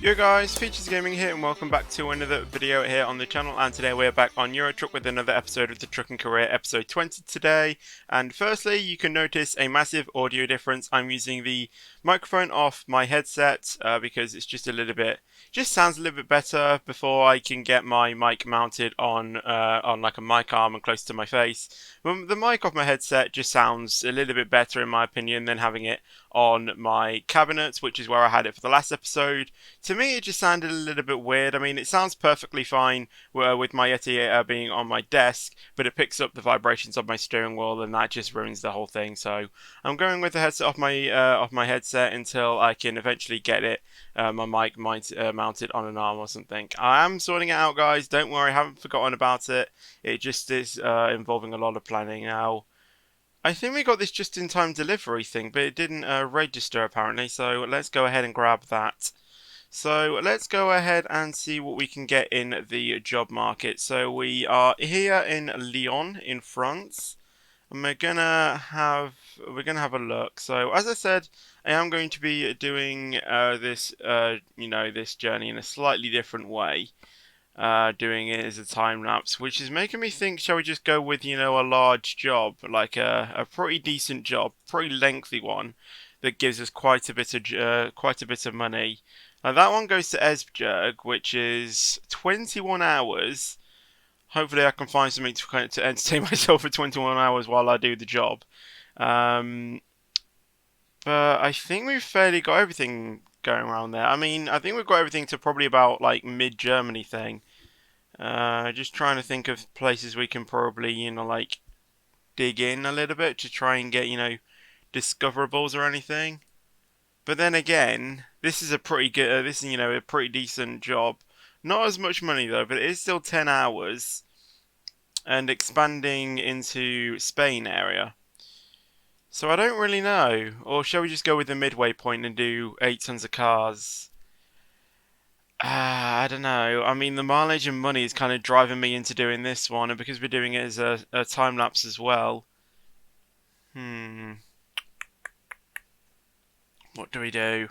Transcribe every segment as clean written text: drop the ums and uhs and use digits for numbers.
Yo guys, Features Gaming here and welcome back to another video here on the channel, and today we're back on Euro Truck with another episode of the Trucking Career, episode 20 today. And firstly, you can notice a massive audio difference. I'm using the microphone off my headset because it's just a little bit, just sounds a little bit better before I can get my mic mounted on like a mic arm and close to my face. The mic off my headset just sounds a little bit better in my opinion than having it on my cabinet, which is where I had it for the last episode. To me, it just sounded a little bit weird. I mean, it sounds perfectly fine with my Yeti being on my desk, but it picks up the vibrations of my steering wheel, and that just ruins the whole thing. So I'm going with the headset off my headset until I can eventually get it my mic mounted on an arm or something. I am sorting it out, guys. Don't worry, I haven't forgotten about it. It just is involving a lot of planning now. I think we got this just-in-time delivery thing, but it didn't register apparently, so let's go ahead and grab that. So let's go ahead and see what we can get in the job market. So we are here in Lyon in France, and we're gonna have a look. So as I said, I am going to be doing this this journey in a slightly different way. Doing it as a time lapse, which is making me think, shall we just go with, a large job, like a pretty decent job, pretty lengthy one that gives us quite a bit of money. Now that one goes to Esbjerg, which is 21 hours. Hopefully I can find something to entertain myself for 21 hours while I do the job. But I think we've fairly got everything going around there. I mean, I think we've got everything to probably about like mid-Germany thing. Just trying to think of places we can probably, like dig in a little bit to try and get, discoverables or anything. But then again, this is a pretty good, a pretty decent job. Not as much money though, but it is still 10 hours and expanding into Spain area. So I don't really know. Or shall we just go with the midway point and do 8 tons of cars? I don't know. I mean, the mileage and money is kind of driving me into doing this one, and because we're doing it as a time lapse as well. What do we do?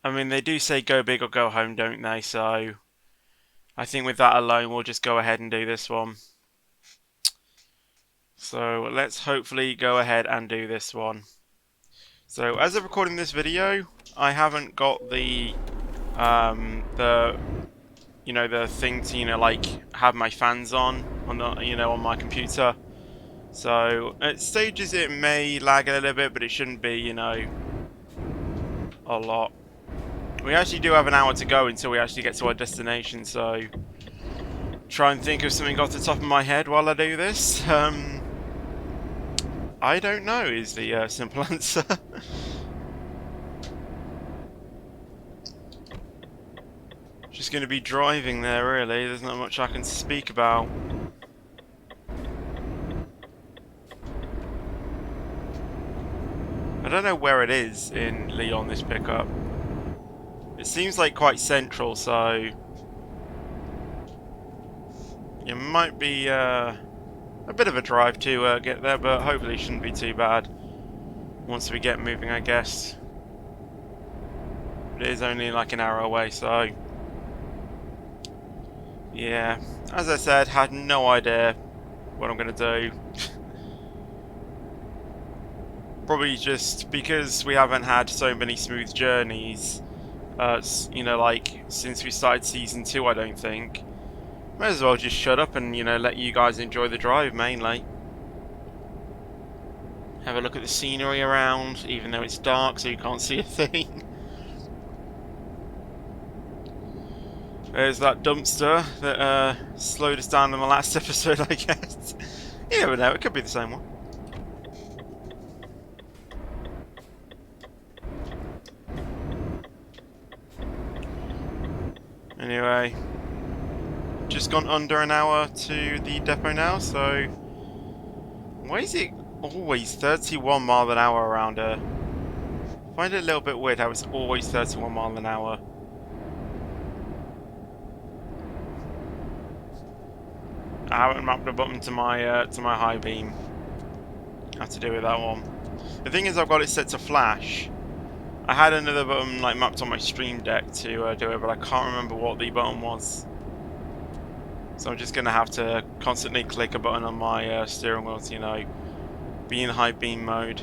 I mean, they do say go big or go home, don't they? So I think with that alone, we'll just go ahead and do this one. So let's hopefully go ahead and do this one. So as of recording this video, I haven't got the thing to like have my fans on the on my computer. So at stages it may lag a little bit, but it shouldn't be a lot. We actually do have an hour to go until we actually get to our destination, so try and think of something off the top of my head while I do this. I don't know is the simple answer. Just going to be driving there really, there's not much I can speak about. I don't know where it is in Lyon, this pickup. It seems like quite central, so it might be a bit of a drive to get there, but hopefully it shouldn't be too bad once we get moving, I guess. It is only like an hour away, so yeah, as I said, had no idea what I'm going to do. Probably just because we haven't had so many smooth journeys, like since we started season 2, I don't think. Might as well just shut up and, let you guys enjoy the drive mainly. Have a look at the scenery around, even though it's dark so you can't see a thing. There's that dumpster that slowed us down in the last episode, I guess. You never know, it could be the same one. Anyway, just gone under an hour to the depot now, so why is it always 31 miles an hour around here? I find it a little bit weird how it's always 31 miles an hour. I haven't mapped the button to my high beam. I have to do with that one. The thing is, I've got it set to flash. I had another button like mapped on my stream deck to do it, but I can't remember what the button was. So I'm just gonna have to constantly click a button on my steering wheel to, you know, be in high beam mode.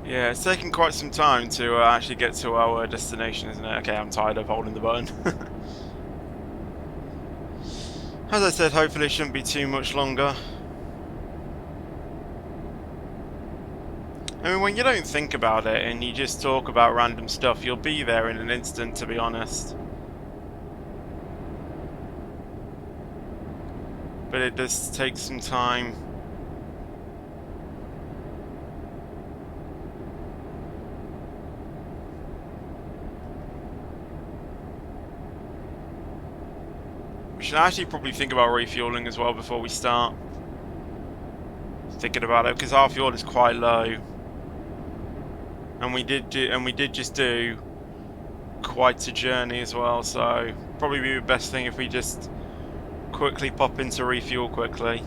Yeah, it's taking quite some time to actually get to our destination, isn't it? Okay, I'm tired of holding the button. As I said, hopefully it shouldn't be too much longer. I mean, when you don't think about it and you just talk about random stuff, you'll be there in an instant, to be honest. But it does take some time. We should actually probably think about refueling as well before we start. Thinking about it, because our fuel is quite low. And we did just do quite a journey as well, so probably be the best thing if we just quickly pop into refuel quickly.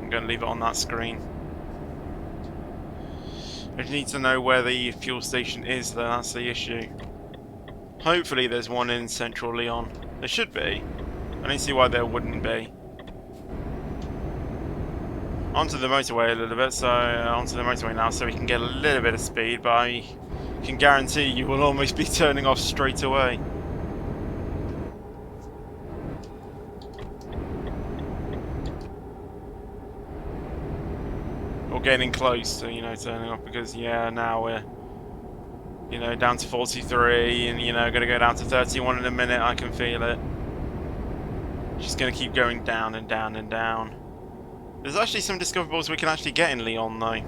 I'm going to leave it on that screen. I just need to know where the fuel station is though, that's the issue. Hopefully there's one in central Lyon. There should be. I don't see why there wouldn't be. Onto the motorway a little bit, so onto the motorway now so we can get a little bit of speed, but I can guarantee you will almost be turning off straight away. Or getting close to, you know, turning off, because yeah, now we're, you know, down to 43 and, you know, gonna go down to 31 in a minute. I can feel it. Just gonna keep going down and down and down. There's actually some discoverables we can actually get in Lyon though.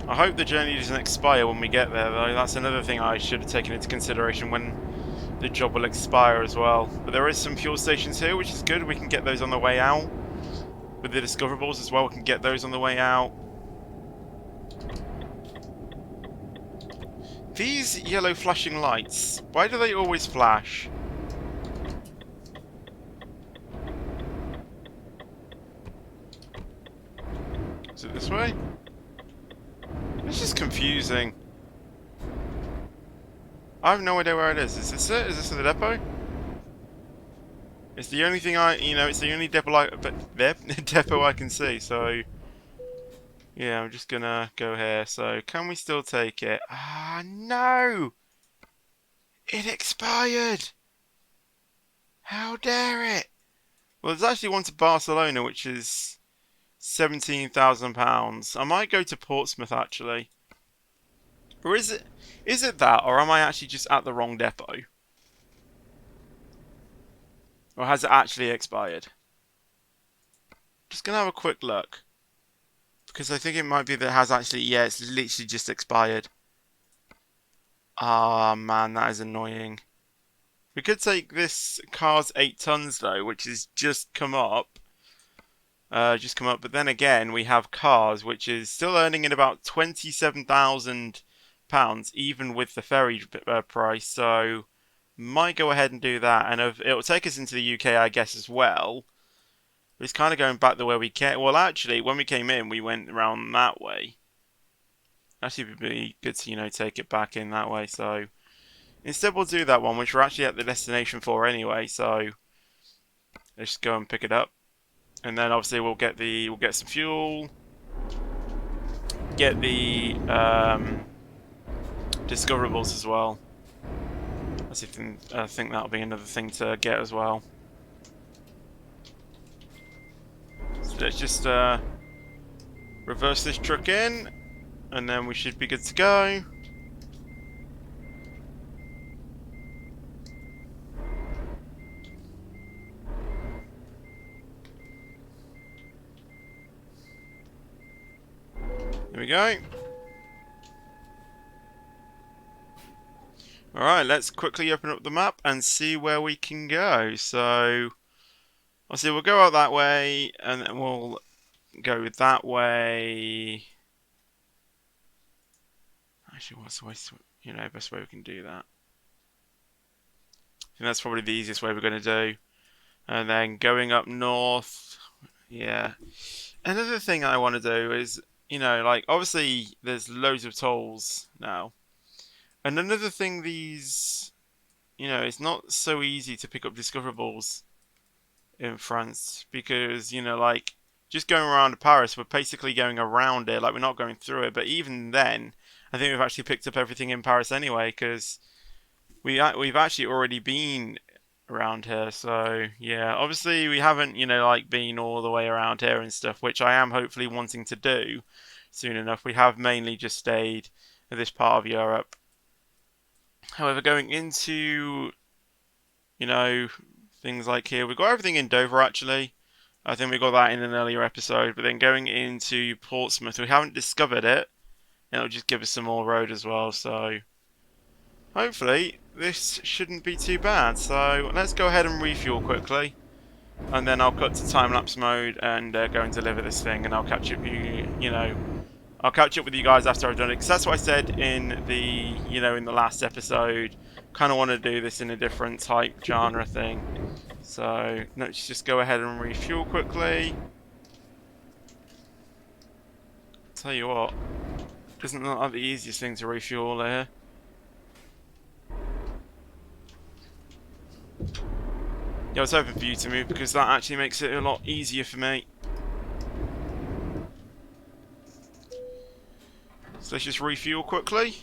I hope the journey doesn't expire when we get there though. That's another thing I should have taken into consideration when the job will expire as well. But there is some fuel stations here, which is good. We can get those on the way out. With the discoverables as well, we can get those on the way out. These yellow flashing lights, why do they always flash? Is it this way? It's just confusing. I have no idea where it is. Is this it? Is this the depot? It's the only thing it's the only depot depot I can see, so yeah, I'm just gonna go here. So, can we still take it? Ah, no! It expired! How dare it! Well, there's actually one to Barcelona, which is £17,000. I might go to Portsmouth, actually. Or is it that, or am I actually just at the wrong depot? Or has it actually expired? Just gonna have a quick look. Because I think it might be that it has actually, yeah, it's literally just expired. Ah, man, that is annoying. We could take this car's 8 tons though, which has just come up. But then again, we have cars, which is still earning in about £27,000, even with the ferry price. So, might go ahead and do that, and it'll take us into the UK, I guess, as well. But it's kind of going back the way we came. Well, actually, when we came in, we went around that way. Actually, it would be good to, you know, take it back in that way. So, instead, we'll do that one, which we're actually at the destination for anyway. So, let's just go and pick it up. And then obviously we'll get some fuel, get the discoverables as well. I think that'll be another thing to get as well. So let's just reverse this truck in, and then we should be good to go. There we go. Alright, let's quickly open up the map and see where we can go. So, obviously we'll go out that way, and then we'll go that way. Actually, what's the way, best way we can do that? I think that's probably the easiest way we're going to do. And then going up north, yeah. Another thing I want to do is, like, obviously there's loads of tolls now. And another thing, it's not so easy to pick up discoverables in France because, like, just going around Paris, we're basically going around it, like we're not going through it. But even then, I think we've actually picked up everything in Paris anyway because we've actually already been around here. So yeah, obviously we haven't, like been all the way around here and stuff, which I am hopefully wanting to do soon enough. We have mainly just stayed in this part of Europe. However, going into, things like here, we've got everything in Dover actually. I think we got that in an earlier episode, but then going into Portsmouth, we haven't discovered it. It'll just give us some more road as well, so hopefully this shouldn't be too bad. So let's go ahead and refuel quickly, and then I'll cut to time-lapse mode and go and deliver this thing, and I'll catch up I'll catch up with you guys after I've done it, because that's what I said in the in the last episode. Kind of want to do this in a different type genre thing. So let's just go ahead and refuel quickly. Tell you what, isn't that the easiest thing to refuel here? Yeah, I was hoping for you to move because that actually makes it a lot easier for me. So let's just refuel quickly.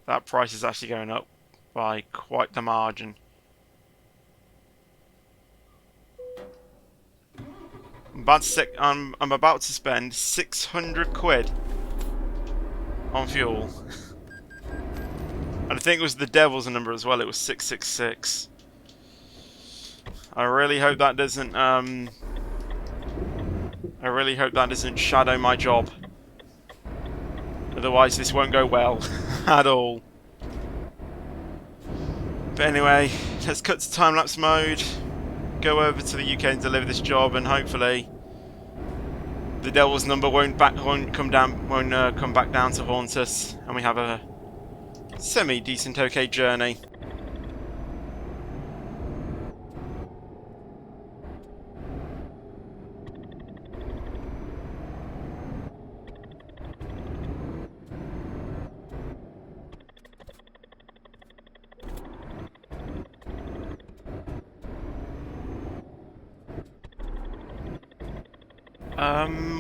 That price is actually going up by quite the margin. I'm about to spend 600 quid on fuel. And I think it was the devil's number as well. It was 666. I really hope that doesn't shadow my job. Otherwise this won't go well at all. But anyway, let's cut to time-lapse mode, go over to the UK and deliver this job, and hopefully the devil's number won't come back down to haunt us, and we have a semi-decent okay journey.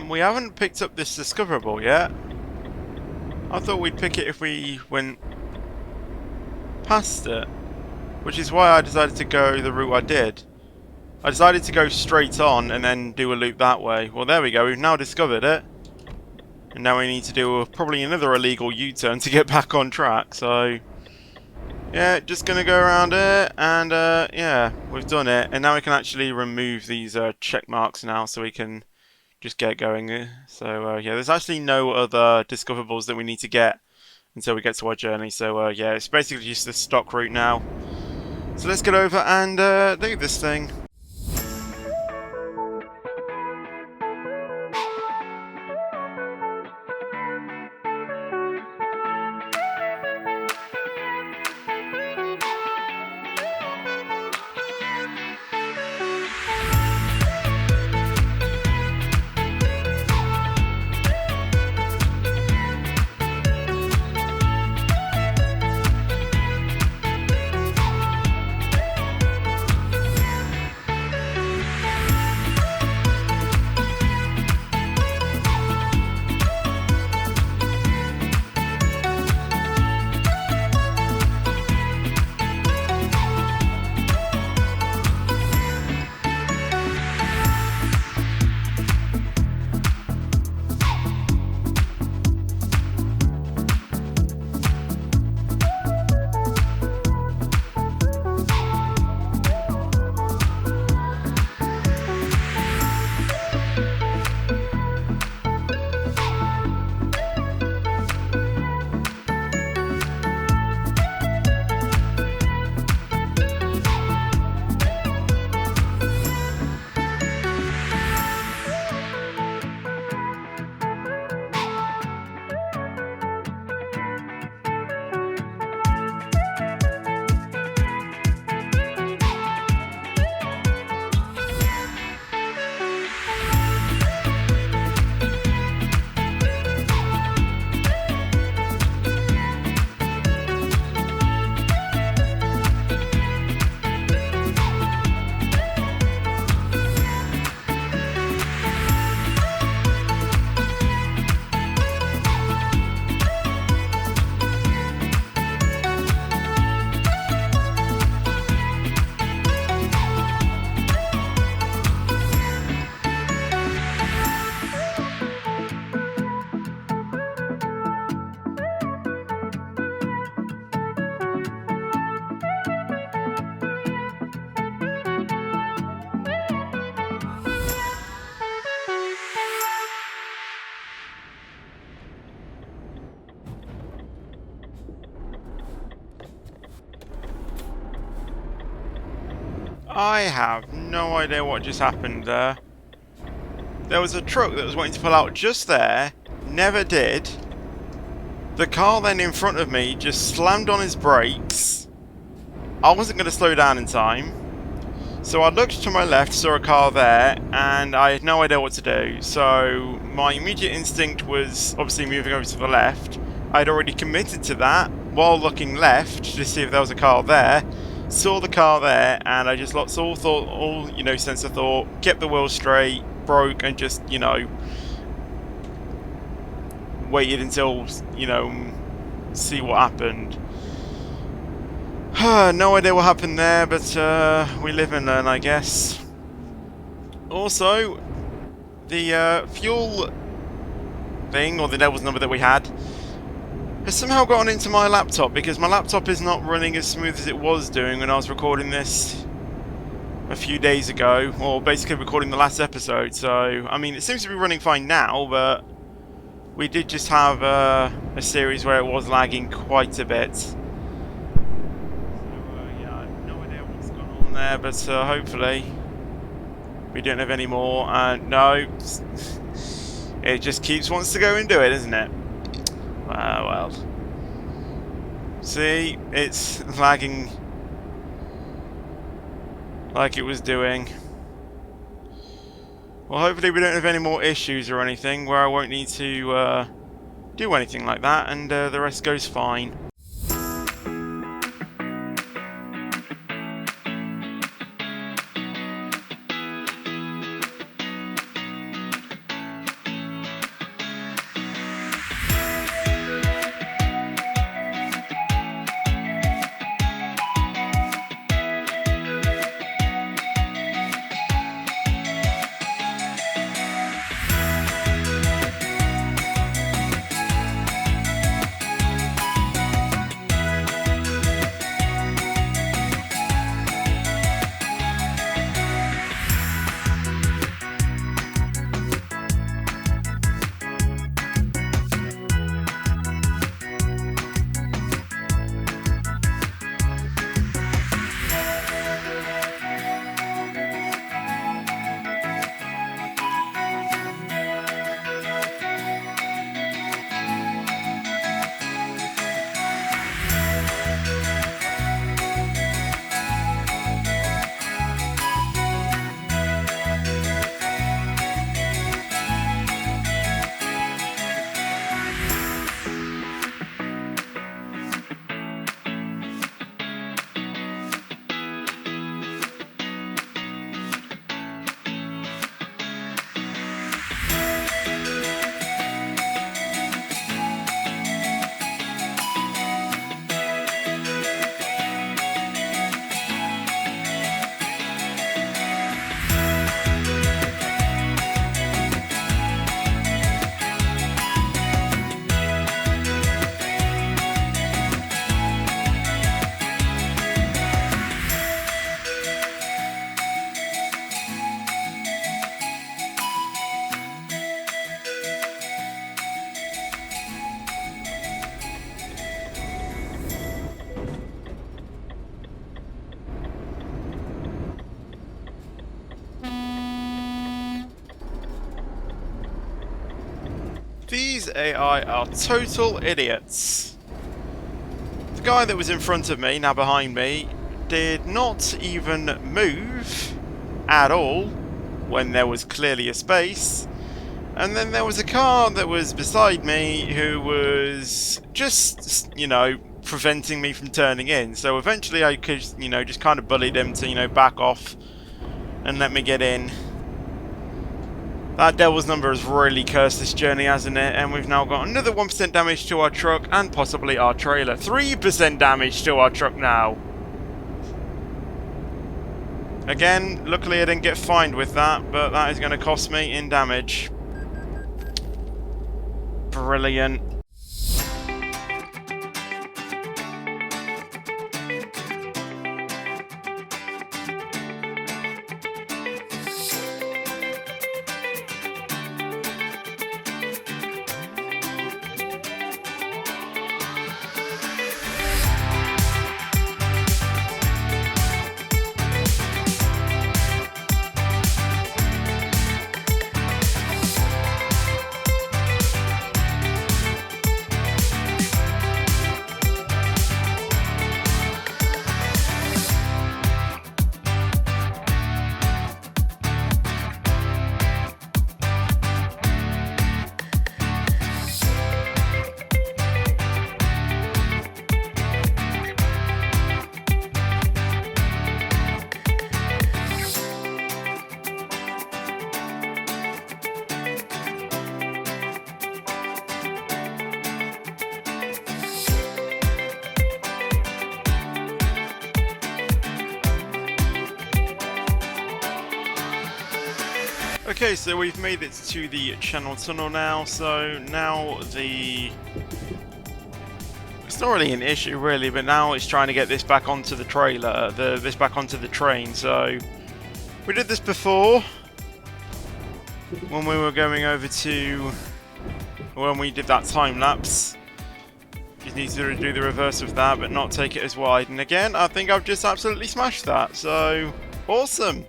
We haven't picked up this discoverable yet. I thought we'd pick it if we went past it, which is why I decided to go the route I did. I decided to go straight on and then do a loop that way. Well, there we go, we've now discovered it. And now we need to do probably another illegal U-turn to get back on track, so yeah, just gonna go around it, and yeah, we've done it. And now we can actually remove these check marks now, so we can just get going. So yeah, there's actually no other discoverables that we need to get until we get to our journey. So yeah, it's basically just the stock route now. So let's get over and do this thing. I have no idea what just happened there. There was a truck that was waiting to pull out just there, never did. The car then in front of me just slammed on his brakes. I wasn't going to slow down in time. So I looked to my left, saw a car there, and I had no idea what to do. So my immediate instinct was obviously moving over to the left. I'd already committed to that while looking left to see if there was a car there. Saw the car there, and I just lost all thought, sense of thought, kept the wheel straight, broke, and just, waited until, see what happened. No idea what happened there, but we live and learn, I guess. Also, the fuel thing, or the devil's number that we had, has somehow gotten into my laptop, because my laptop is not running as smooth as it was doing when I was recording this a few days ago, or basically recording the last episode. So, I mean, it seems to be running fine now, but we did just have a series where it was lagging quite a bit. So, yeah, I have no idea what's going on there, but hopefully we don't have any more. No, it just keeps wants to go and do it, isn't it? Well. See, it's lagging like it was doing. Well, hopefully we don't have any more issues or anything where I won't need to do anything like that, and the rest goes fine. These AI are total idiots. The guy that was in front of me, now behind me, did not even move at all when there was clearly a space. And then there was a car that was beside me who was just, preventing me from turning in. So eventually I could, just kind of bullied him to, back off and let me get in. That devil's number has really cursed this journey, hasn't it? And we've now got another 1% damage to our truck and possibly our trailer. 3% damage to our truck now. Again, luckily I didn't get fined with that, but that is going to cost me in damage. Brilliant. Okay, so we've made it to the channel tunnel now, so now it's not really an issue really, but now it's trying to get this back onto the trailer, this back onto the train. So we did this before when we were going over to, when we did that time lapse. Just need to do the reverse of that, but not take it as wide. And again, I think I've just absolutely smashed that, so awesome.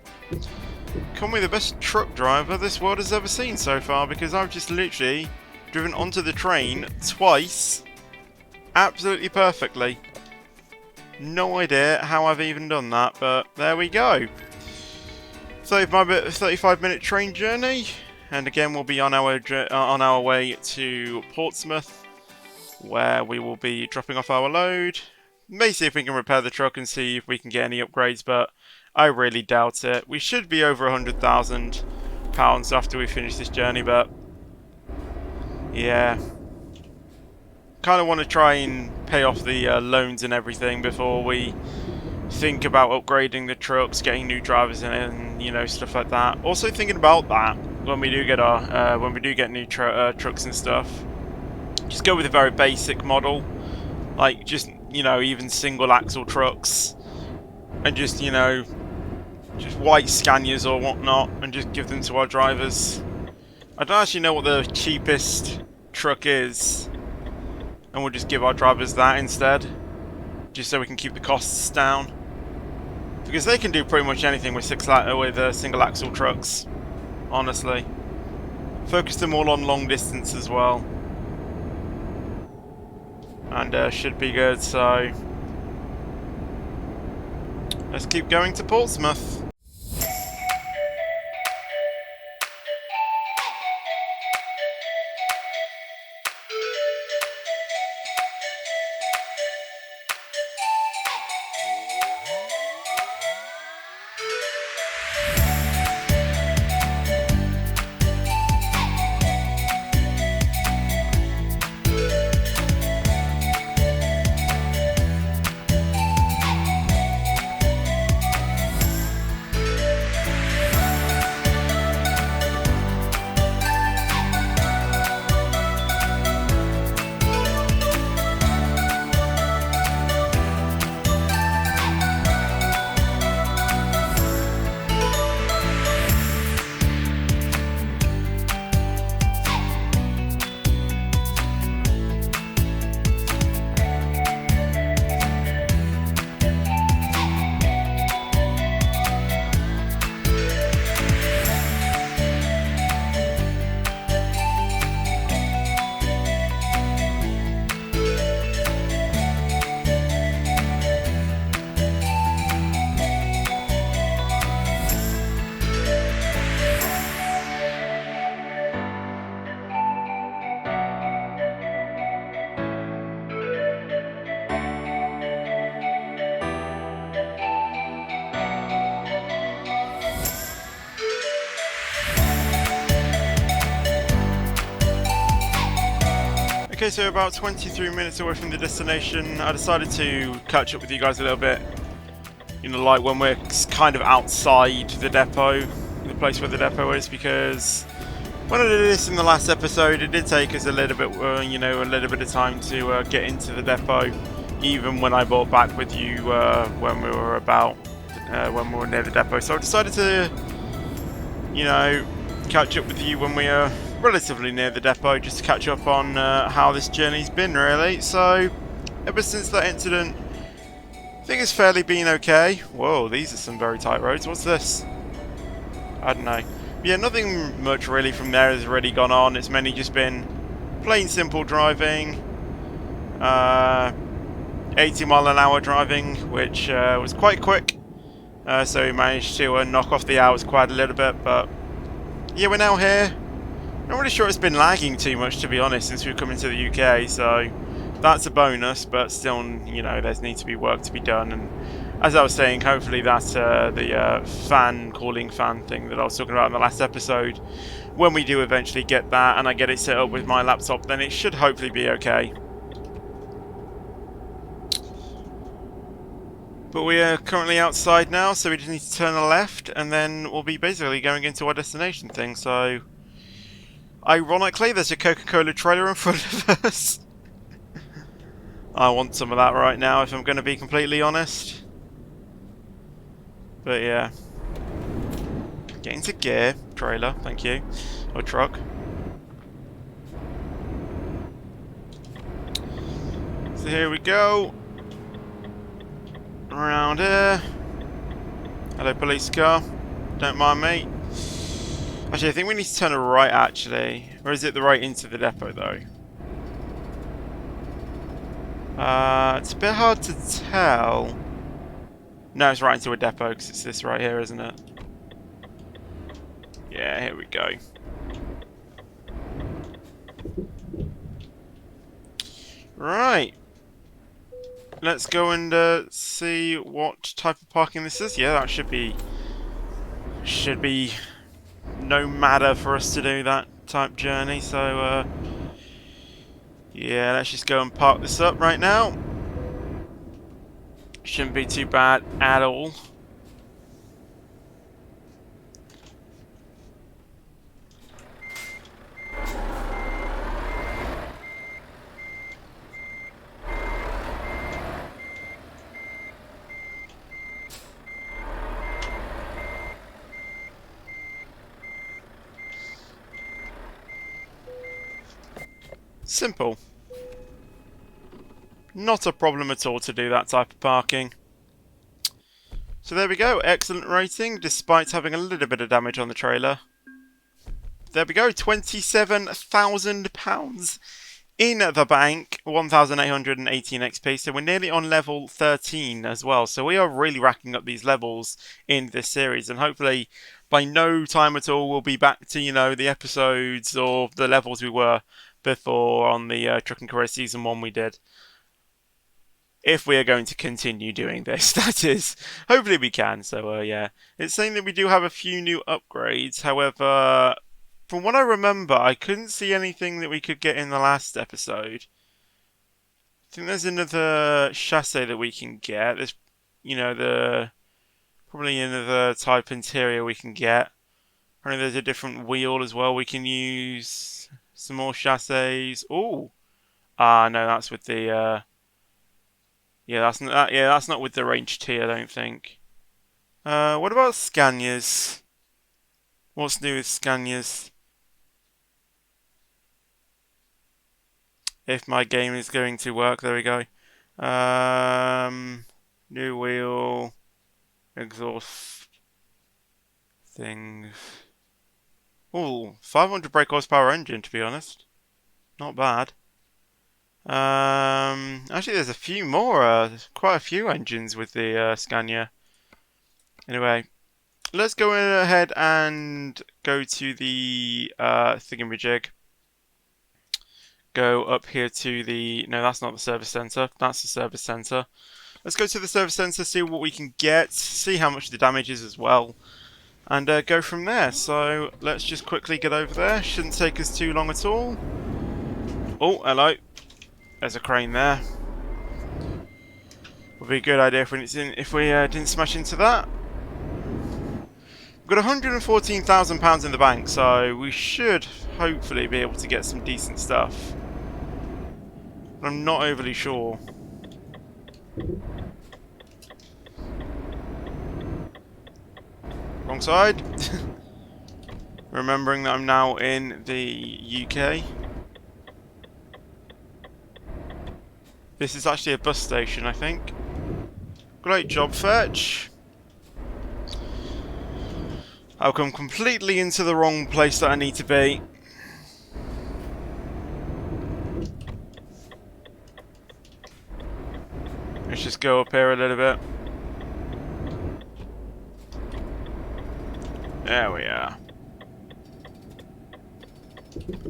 Call me the best truck driver this world has ever seen so far, because I've just literally driven onto the train twice absolutely perfectly. No idea how I've even done that, but there we go. 35-minute train journey, and again we'll be on our way to Portsmouth, where we will be dropping off our load. May see if we can repair the truck and see if we can get any upgrades, but I really doubt it. We should be over £100,000 after we finish this journey, but yeah. Kind of want to try and pay off the loans and everything before we think about upgrading the trucks, getting new drivers in it, and you know, stuff like that. Also thinking about that when we do get new trucks and stuff. Just go with a very basic model, like just, you know, even single axle trucks, and just, you know, just white Scanias or whatnot, and just give them to our drivers. I don't actually know what the cheapest truck is, and we'll just give our drivers that instead, just so we can keep the costs down, because they can do pretty much anything with single axle trucks, honestly. Focus them all on long distance as well, and should be good. So let's keep going to Portsmouth. Okay, so about 23 minutes away from the destination, I decided to catch up with you guys a little bit. You know, like when we're kind of outside the depot, the place where the depot is, because when I did this in the last episode, it did take us a little bit, you know, a little bit of time to get into the depot, even when I brought back with you when we were near the depot. So I decided to, you know, catch up with you when we are relatively near the depot, just to catch up on how this journey's been, really. So ever since that incident, I think it's fairly been okay. Whoa, these are some very tight roads. What's this? I don't know. Yeah, nothing much really from there has already gone on. It's mainly just been plain simple driving, 80-mile-an-hour driving, which was quite quick, so we managed to knock off the hours quite a little bit. But yeah, we're now here. Not really sure it's been lagging too much, to be honest, since we've come into the UK, so that's a bonus, but still, you know, there's needs to be work to be done. And as I was saying, hopefully that's the calling fan thing that I was talking about in the last episode, when we do eventually get that and I get it set up with my laptop, then it should hopefully be okay. But we are currently outside now, so we just need to turn a left, and then we'll be basically going into our destination thing. So, ironically, there's a Coca-Cola trailer in front of us. I want some of that right now, if I'm going to be completely honest. But yeah. Get into gear, trailer, thank you. Or truck. So here we go. Around here. Hello, police car. Don't mind me. Actually, I think we need to turn a right, actually. Or is it the right into the depot, though? It's a bit hard to tell. No, it's right into a depot, because it's this right here, isn't it? Yeah, here we go. Right. Let's go and see what type of parking this is. Yeah, that should be no matter for us to do that type journey. So yeah, let's just go and park this up right now. Shouldn't be too bad at all. Simple. Not a problem at all to do that type of parking. So there we go, excellent rating, despite having a little bit of damage on the trailer. There we go, £27,000 in the bank, 1,818 XP, so we're nearly on level 13 as well. So we are really racking up these levels in this series, and hopefully by no time at all we'll be back to, you know, the episodes or the levels we were before on the Trucking Career Season 1 we did. If we are going to continue doing this, that is. Hopefully we can, so yeah. It's saying that we do have a few new upgrades, however, from what I remember, I couldn't see anything that we could get in the last episode. I think there's another chassis that we can get. There's, you know, probably another type interior we can get. Apparently there's a different wheel as well. We can use some more chassis. Ooh! Ah, no, that's with the... Yeah, that's not with the range T, I don't think. What about Scanias? What's new with Scanias? If my game is going to work, there we go. New wheel, exhaust things. Ooh, 500 brake horsepower engine, to be honest. Not bad. Actually, there's a few more, quite a few engines with the Scania. Anyway, let's go ahead and go to the thingamajig. Go up here to the... No, that's not the service centre. That's the service centre. Let's go to the service centre, see what we can get, see how much the damage is as well, and go from there. So let's just quickly get over there. Shouldn't take us too long at all. Oh, hello. There's a crane there. Would be a good idea if we didn't smash into that. We've got £114,000 in the bank, so we should hopefully be able to get some decent stuff. But I'm not overly sure. Wrong side. Remembering that I'm now in the UK. This is actually a bus station, I think. Great job, Fetch. I've come completely into the wrong place that I need to be. Let's just go up here a little bit. There we are.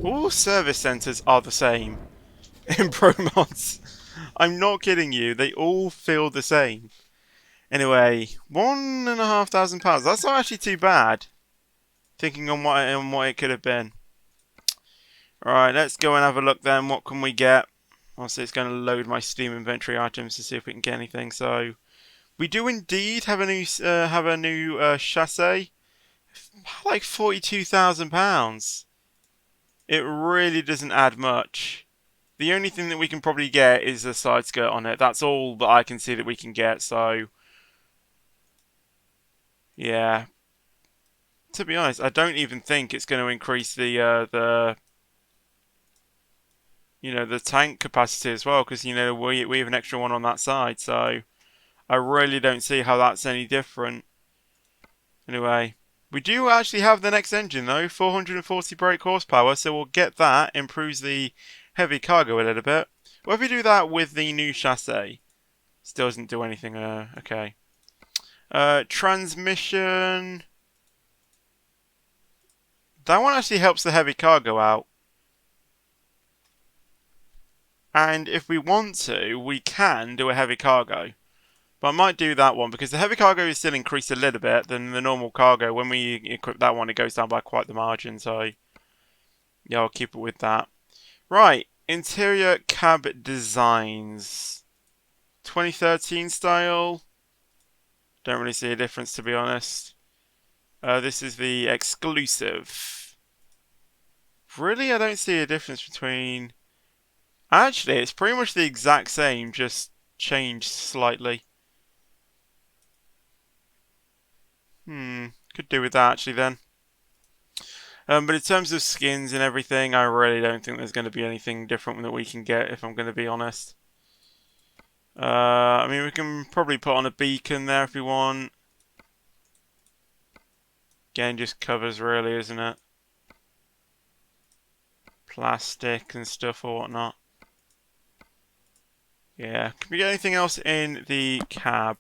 All service centres are the same in Pro Mods. I'm not kidding you, they all feel the same. Anyway, £1,500. That's not actually too bad. Thinking on what it could have been. Alright, let's go and have a look then. What can we get? Obviously, it's going to load my Steam inventory items to see if we can get anything. So, We do indeed have a new chassis, like £42,000. It really doesn't add much. The only thing that we can probably get is a side skirt on it. That's all that I can see that we can get. So, yeah. To be honest, I don't even think it's going to increase the the tank capacity as well, because we have an extra one on that side. So I really don't see how that's any different. Anyway, we do actually have the next engine though, 440 brake horsepower, so we'll get that. Improves the heavy cargo a little bit. What if we do that with the new chassis? Still doesn't do anything. Okay. Transmission. That one actually helps the heavy cargo out. And if we want to, we can do a heavy cargo. But I might do that one because the heavy cargo is still increased a little bit than the normal cargo. When we equip that one, it goes down by quite the margin. So, yeah, I'll keep it with that. Right, interior cab designs. 2013 style. Don't really see a difference, to be honest. This is the exclusive. Really, I don't see a difference between... Actually, it's pretty much the exact same, just changed slightly. Could do with that actually then. But in terms of skins and everything, I really don't think there's going to be anything different that we can get, if I'm going to be honest. I mean, we can probably put on a beacon there if we want. Again, just covers really, isn't it? Plastic and stuff or whatnot. Yeah. Can we get anything else in the cab?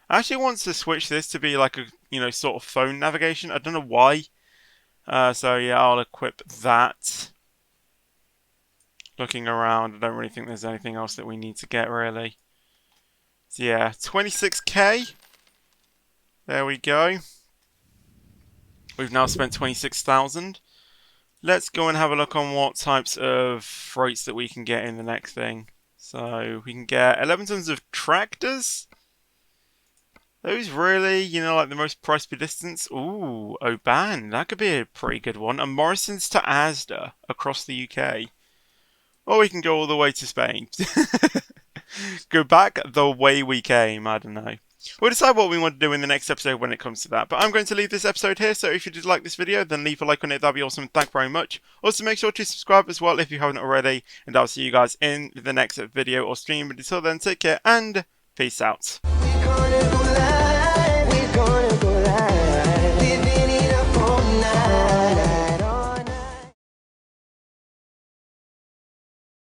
I actually want to switch this to be like a, sort of phone navigation. I don't know why. So yeah, I'll equip that. Looking around, I don't really think there's anything else that we need to get really. So yeah, 26k. There we go. We've now spent 26,000. Let's go and have a look on what types of freights that we can get in the next thing. So we can get 11 tons of tractors. Those really, like the most price per distance. Ooh, Oban, that could be a pretty good one. And Morrison's to Asda across the UK. Or we can go all the way to Spain. Go back the way we came, I don't know. We'll decide what we want to do in the next episode when it comes to that. But I'm going to leave this episode here, so if you did like this video, then leave a like on it, that'd be awesome. Thank you very much. Also, make sure to subscribe as well if you haven't already, and I'll see you guys in the next video or stream. But until then, take care, and peace out.